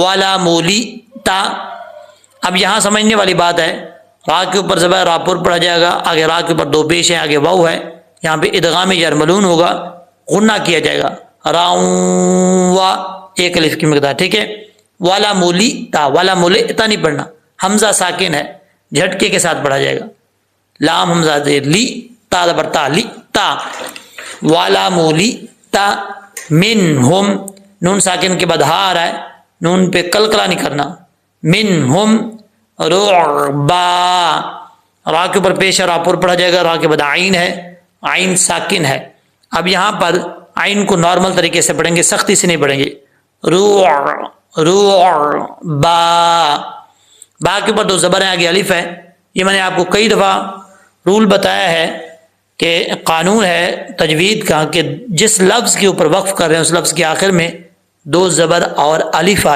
والا مولی تا. اب یہاں سمجھنے والی بات ہے، را کے اوپر زبر را پر پڑھا جائے گا، آگے را کے اوپر دو پیش ہیں، آگے واو ہے، یہاں پہ ادغام جر ملون ہوگا، غنہ کیا جائے گا، راؤں وا ایک الف کی مقدار، ٹھیک ہے. والا مولی تا، والا مولی تا نہیں پڑھنا، حمزہ ساکن ہے، جھٹکے کے ساتھ پڑھا جائے گا، لام حمزہ زیر لی تا زبر تا لی تا. والا مولی تا منہم، نون ساکن کے بعد ہا آ رہا ہے، نون پہ کلکلا نہیں کرنا، منہم رعبا، را کے اوپر پیش ہے، را پر پڑھا جائے گا، را کے بعد عین ہے، عین ساکن ہے. اب یہاں پر عین کو نارمل طریقے سے پڑھیں گے، سختی سے نہیں پڑھیں گے، رعبا. با کے اوپر دو زبر ہیں، آگے الف ہے. یہ میں نے آپ کو کئی دفعہ رول بتایا ہے کہ قانون ہے تجوید کا کہ جس لفظ کے اوپر وقف کر رہے ہیں اس لفظ کے آخر میں دو زبر اور الف